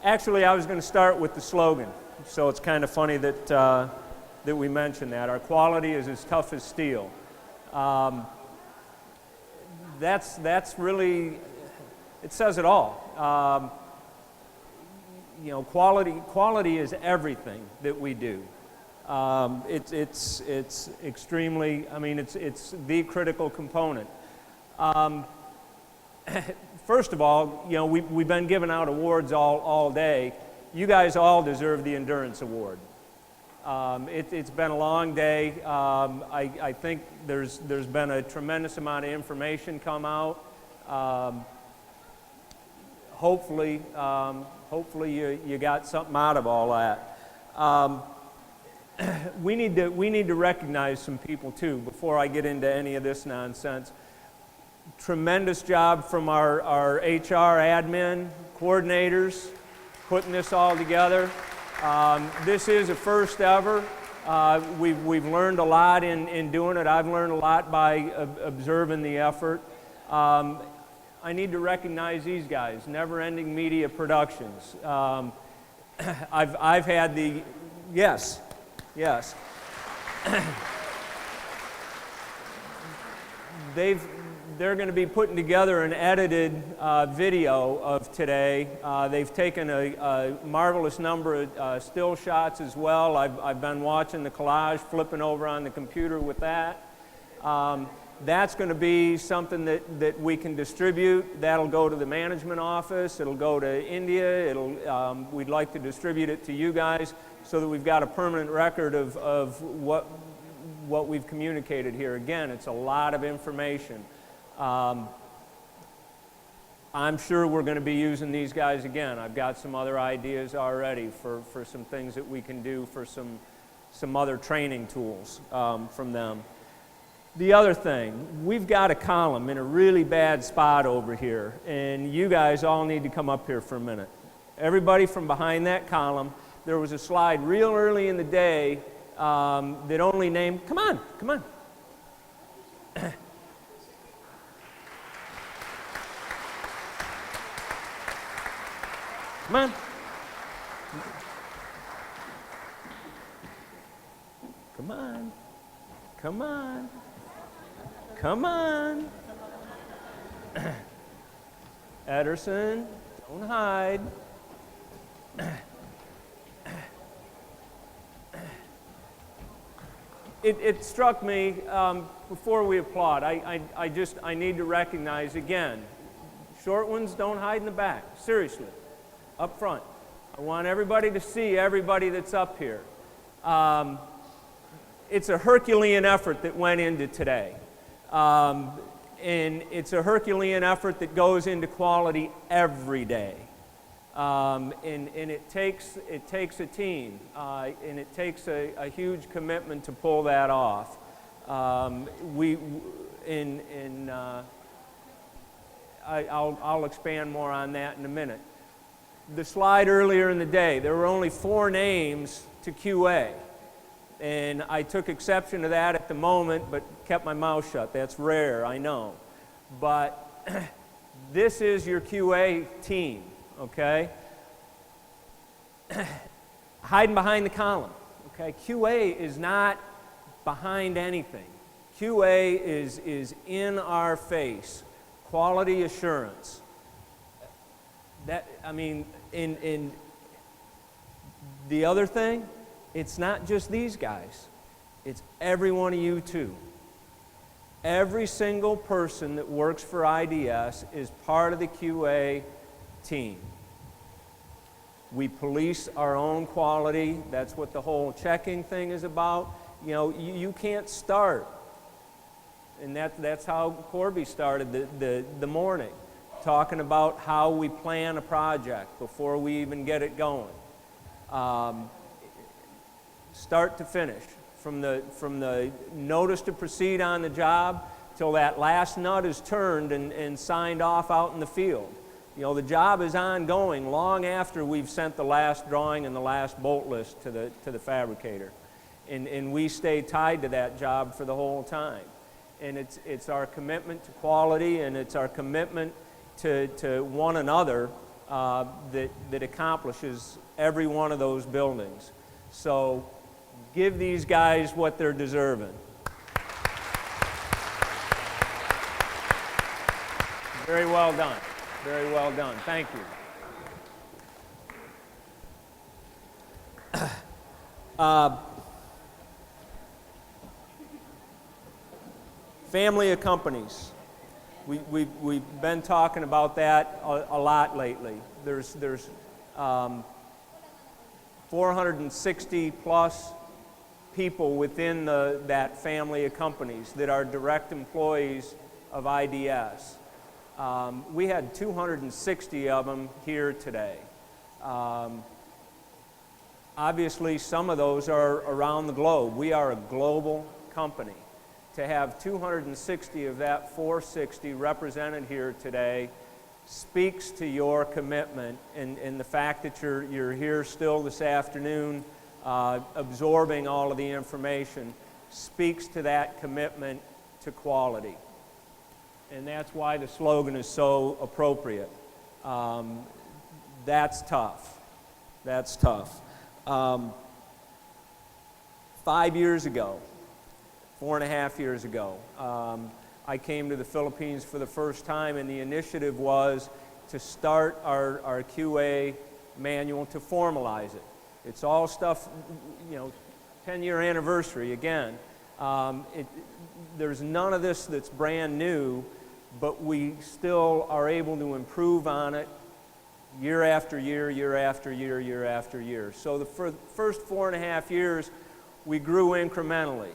Actually, I was going to start with the slogan, so it's kind of funny that, that we mentioned that. Our quality is as tough as steel. That's really, it says it all. You know, quality is everything that we do. It's extremely, I mean, it's the critical component. First of all, you know, we've been giving out awards all day. You guys all deserve the Endurance Award. It's been a long day. I think there's been a tremendous amount of information come out. Hopefully you got something out of all that. We need to recognize some people too before I get into any of this nonsense. Tremendous job from our HR admin coordinators putting this all together. This is a first ever. We've learned a lot in doing it. I've learned a lot by observing the effort. I need to recognize these guys, Never Ending Media Productions. I've had the, yes. They're going to be putting together an edited video of today. They've taken a marvelous number of still shots as well. I've been watching the collage, flipping over on the computer with that. That's going to be something that we can distribute. That'll go to the management office. It'll go to India. We'd like to distribute it to you guys so that we've got a permanent record of what we've communicated here. Again, it's a lot of information. I'm sure we're going to be using these guys again. I've got some other ideas already for some things that we can do for some other training tools from them. The other thing, we've got a column in a really bad spot over here, and you guys all need to come up here for a minute. Everybody from behind that column, there was a slide real early in the day that only named, come on. Come on. Come on. Come on. Come on. Ederson, don't hide. It struck me before we applaud. I need to recognize again, short ones don't hide in the back. Seriously. Up front. I want everybody to see everybody that's up here. It's a Herculean effort that went into today. And it's a Herculean effort that goes into quality every day. And it takes a team, and it takes a huge commitment to pull that off. I'll expand more on that in a minute. The slide earlier in the day, there were only 4 names to QA. And I took exception to that at the moment, but kept my mouth shut. That's rare, I know. But this is your QA team, okay? Hiding behind the column, okay? QA is not behind anything. QA is in our face. Quality assurance. In the other thing, it's not just these guys. It's every one of you too. Every single person that works for IDS is part of the QA team. We police our own quality. That's what the whole checking thing is about. You know, you can't start. And that's how Corby started the morning, talking about how we plan a project before we even get it going. Start to finish, from the notice to proceed on the job till that last nut is turned and signed off out in the field. You know, the job is ongoing long after we've sent the last drawing and the last bolt list to the fabricator. And we stay tied to that job for the whole time. And it's our commitment to quality, and it's our commitment to one another that accomplishes every one of those buildings. So give these guys what they're deserving. Very well done. Very well done. Thank you. Family of companies. We've been talking about that a lot lately. There's 460 plus people within that family of companies that are direct employees of IDS. We had 260 of them here today. Obviously, some of those are around the globe. We are a global company. To have 260 of that 460 represented here today speaks to your commitment and the fact that you're here still this afternoon absorbing all of the information speaks to that commitment to quality. And that's why the slogan is so appropriate. That's tough. That's tough. 5 years ago, 4.5 years ago, I came to the Philippines for the first time, and the initiative was to start our QA manual, to formalize it. It's all stuff, 10-year anniversary again. There's none of this that's brand new, but we still are able to improve on it year after year, year after year, year after year. So for the first 4.5 years, we grew incrementally.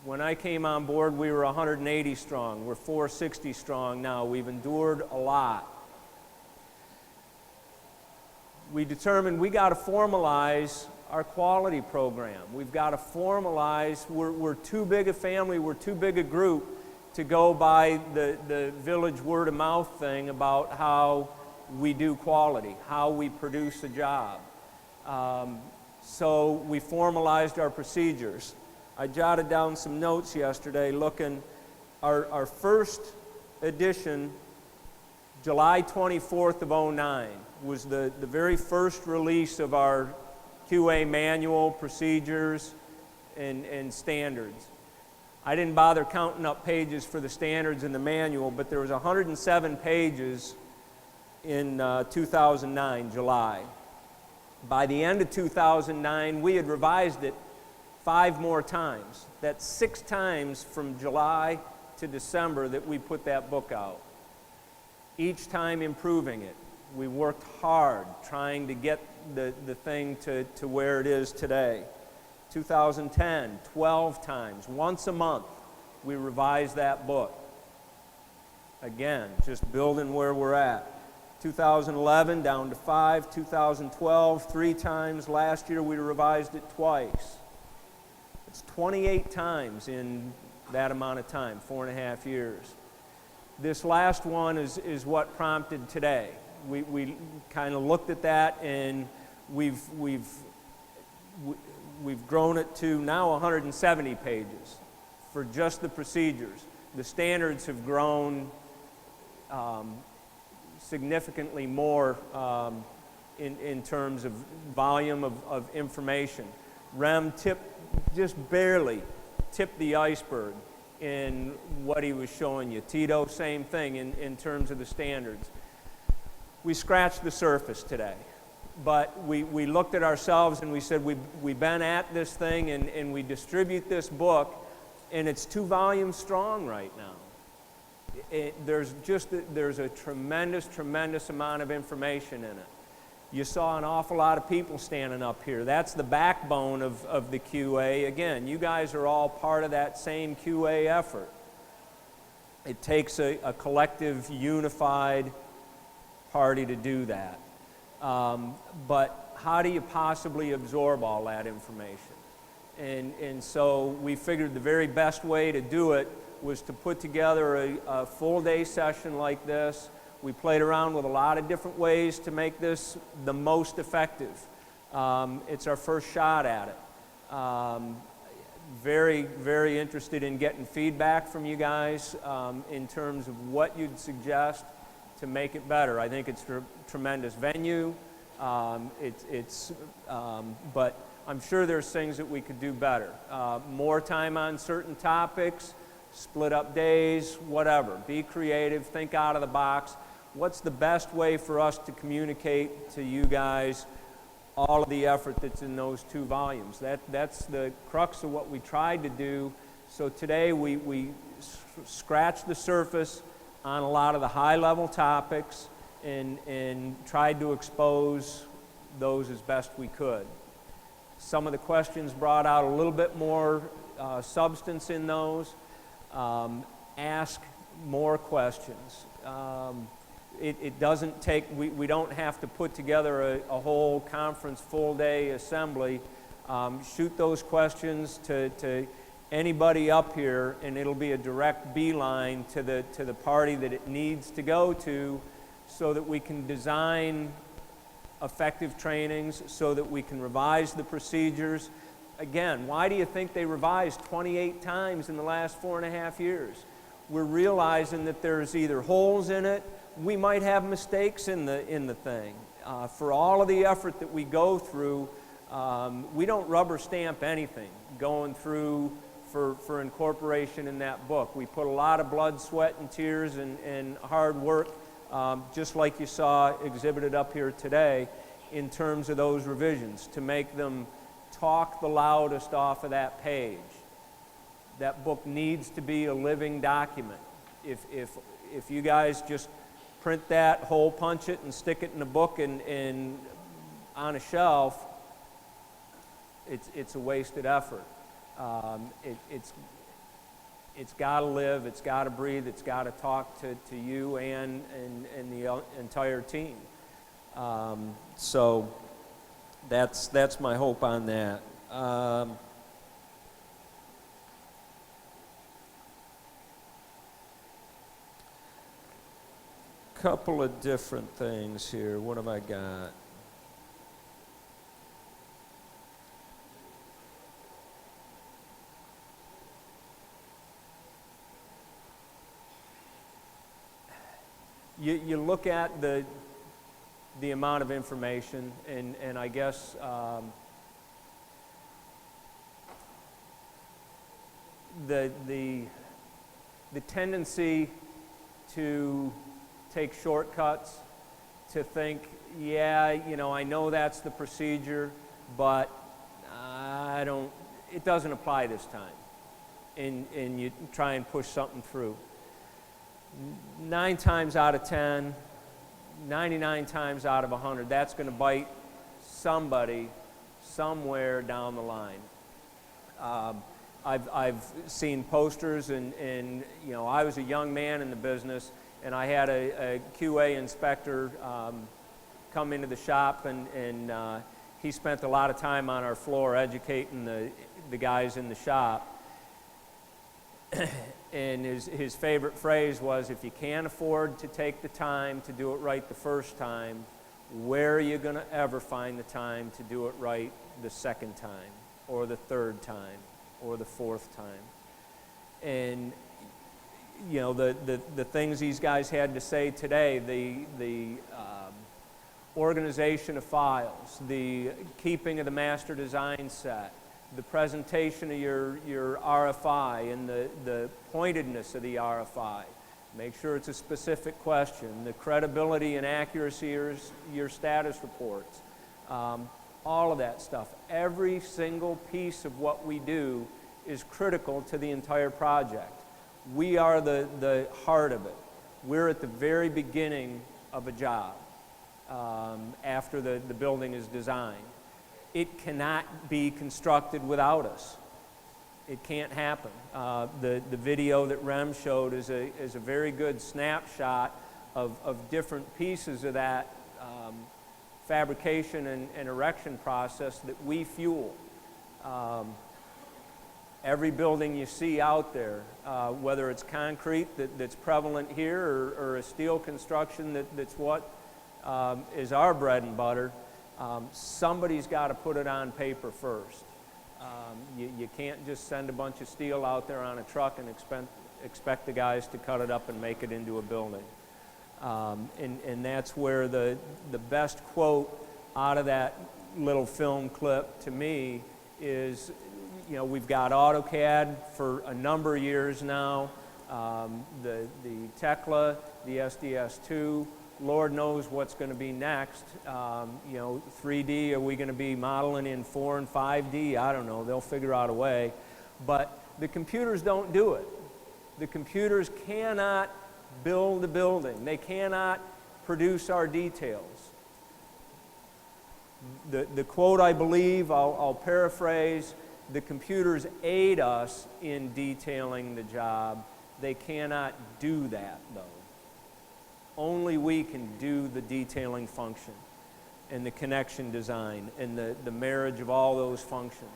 When I came on board, we were 180 strong. We're 460 strong now. We've endured a lot. We determined we got to formalize our quality program. We've got to formalize, we're too big a family, we're too big a group to go by the village word of mouth thing about how we do quality, how we produce a job. So we formalized our procedures. I jotted down some notes yesterday looking. Our first edition, July 24th of '09, was the very first release of our QA manual, procedures, and standards. I didn't bother counting up pages for the standards in the manual, but there was 107 pages in 2009, July. By the end of 2009, we had revised it 5 more times. That's 6 times from July to December that we put that book out. Each time improving it. We worked hard trying to get the thing to where it is today. 2010, 12 times, once a month, we revised that book. Again, just building where we're at. 2011, down to 5. 2012, 3 times. Last year, we revised it twice. It's 28 times in that amount of time, 4.5 years. This last one is what prompted today. We kind of looked at that, and we've grown it to now 170 pages for just the procedures. The standards have grown significantly more in terms of volume of information. REM just barely tipped the iceberg in what he was showing you. Tito, same thing in terms of the standards. We scratched the surface today, but we looked at ourselves and we said we've been at this thing, and we distribute this book, and it's 2 volumes strong right now. There's a tremendous amount of information in it. You saw an awful lot of people standing up here. That's the backbone of the QA. Again, you guys are all part of that same QA effort. It takes a collective, unified party to do that. But how do you possibly absorb all that information? And so we figured the very best way to do it was to put together a full-day session like this. We played around with a lot of different ways to make this the most effective. It's our first shot at it. Very interested in getting feedback from you guys in terms of what you'd suggest to make it better. I think it's a tremendous venue, but I'm sure there's things that we could do better. More time on certain topics, split up days, whatever. Be creative, think out of the box. What's the best way for us to communicate to you guys all of the effort that's in those 2 volumes? That's the crux of what we tried to do. So today we scratched the surface on a lot of the high-level topics and tried to expose those as best we could. Some of the questions brought out a little bit more substance in those. Ask more questions. It doesn't take, we don't have to put together a whole conference full-day assembly. Shoot those questions to anybody up here, and it'll be a direct beeline to the party that it needs to go to, so that we can design effective trainings, so that we can revise the procedures. Again, why do you think they revised 28 times in the last 4.5 years? We're realizing that there's either holes in it, we might have mistakes in the thing. For all of the effort that we go through, we don't rubber stamp anything going through for incorporation in that book. We put a lot of blood, sweat, and tears and hard work, just like you saw exhibited up here today, in terms of those revisions, to make them talk the loudest off of that page. That book needs to be a living document. If you guys just print that, hole punch it, and stick it in a book and on a shelf, it's a wasted effort. It's got to live, it's got to breathe, it's got to talk to you and the entire team. So that's my hope on that. Couple of different things here. What have I got? You look at the amount of information, and I guess the tendency to take shortcuts, to think, yeah, you know, I know that's the procedure, but it doesn't apply this time, and you try and push something through. 9 times out of 10, 99 times out of 100, that's going to bite somebody somewhere down the line. I've seen posters, and you know, I was a young man in the business, and I had a QA inspector come into the shop, and he spent a lot of time on our floor educating the guys in the shop. And his favorite phrase was, if you can't afford to take the time to do it right the first time, where are you going to ever find the time to do it right the second time, or the third time, or the fourth time? And you know, the things these guys had to say today, the organization of files, the keeping of the master design set, the presentation of your RFI and the pointedness of the RFI. Make sure it's a specific question. The credibility and accuracy of your status reports. All of that stuff. Every single piece of what we do is critical to the entire project. We are the heart of it. We're at the very beginning of a job after the building is designed. It cannot be constructed without us. It can't happen. The video that Rem showed is a very good snapshot of different pieces of that fabrication and erection process that we fuel. Every building you see out there, whether it's concrete that's prevalent here or a steel construction that's what is our bread and butter, somebody's got to put it on paper first. You can't just send a bunch of steel out there on a truck and expect the guys to cut it up and make it into a building. And that's where the best quote out of that little film clip to me is, you know, we've got AutoCAD for a number of years now, the Tekla, the SDS2, Lord knows what's going to be next. You know, 3D, are we going to be modeling in 4 and 5D? I don't know, they'll figure out a way. But the computers don't do it. The computers cannot build a building. They cannot produce our details. The quote, I believe, I'll paraphrase, the computers aid us in detailing the job. They cannot do that, though. Only we can do the detailing function and the connection design and the marriage of all those functions.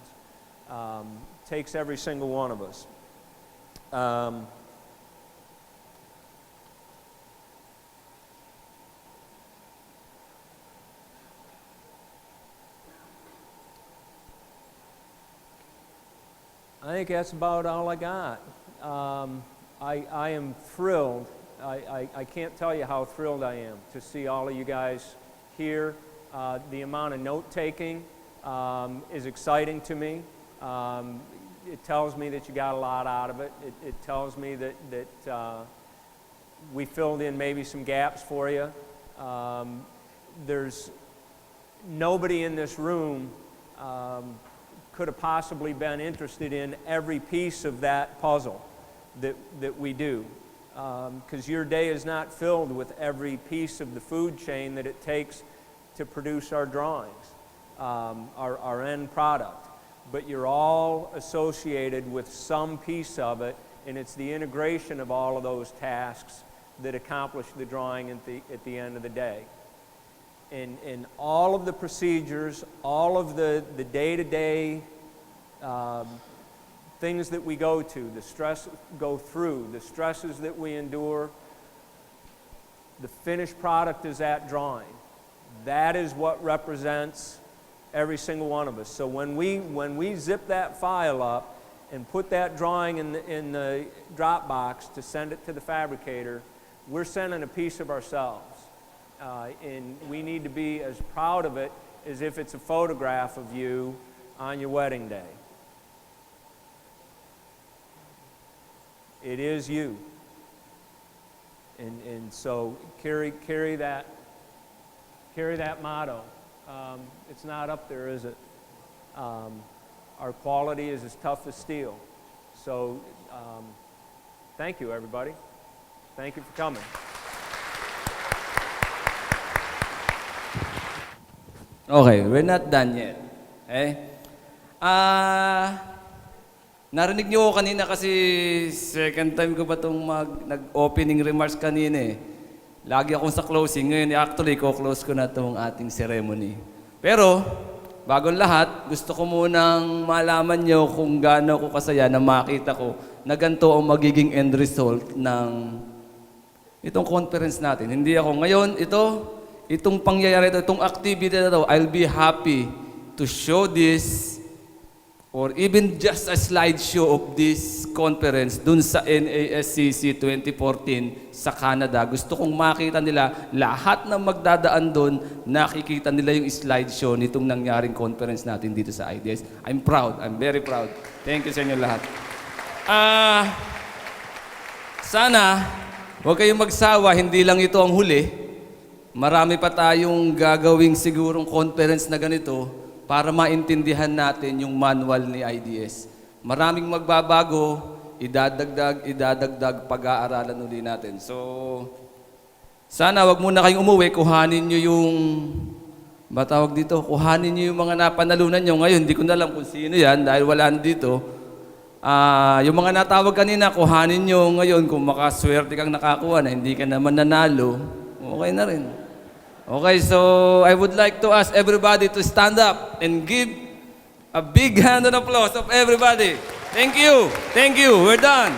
Takes every single one of us. I think that's about all I got. I am thrilled. I can't tell you how thrilled I am to see all of you guys here. The amount of note-taking is exciting to me. It tells me that you got a lot out of it. It tells me that we filled in maybe some gaps for you. There's nobody in this room could have possibly been interested in every piece of that puzzle that we do. Because your day is not filled with every piece of the food chain that it takes to produce our drawings, our end product. But you're all associated with some piece of it, and it's the integration of all of those tasks that accomplish the drawing at the end of the day. And all of the procedures, all of the day-to-day things that we go to, the stresses that we endure, the finished product is that drawing. That is what represents every single one of us. So when we zip that file up and put that drawing in the Dropbox to send it to the fabricator, we're sending a piece of ourselves. And we need to be as proud of it as if it's a photograph of you on your wedding day. It is you. And so carry that motto. It's not up there, is it? Our quality is as tough as steel. So thank you, everybody. Thank you for coming. Okay, we're not done yet. Okay? Narinig niyo ko kanina kasi second time ko ba itong nag-opening remarks kanina eh. Lagi akong sa closing. Ngayon, actually, ko-close ko na itong ating ceremony. Pero, bago lahat, gusto ko munang malaman niyo kung gaano ko kasaya na makita ko na ganito ang magiging end result ng itong conference natin. Hindi ako ngayon, itong pangyayari ito, itong activity na ito, I'll be happy to show this or even just a slideshow of this conference dun sa NASCC 2014 sa Canada. Gusto kong makita nila, lahat ng magdadaan dun, nakikita nila yung slideshow nitong nangyaring conference natin dito sa IDS. I'm proud. I'm very proud. Thank you sa inyo lahat. Sana, huwag kayong magsawa, hindi lang ito ang huli. Marami pa tayong gagawing sigurong conference na ganito para maintindihan natin yung manual ni IDS. Maraming magbabago, idadagdag, pag-aaralan uli natin. So, sana wag muna kayong umuwi, kuhanin nyo yung, kuhanin nyo yung mga napanalunan nyo. Ngayon, hindi ko na alam kung sino yan dahil wala dito. Yung mga natawag kanina, kuhanin nyo ngayon kung makaswerte kang nakakuha na hindi ka naman nanalo, okay na rin. Okay, so I would like to ask everybody to stand up and give a big hand and applause of everybody. Thank you. Thank you. We're done.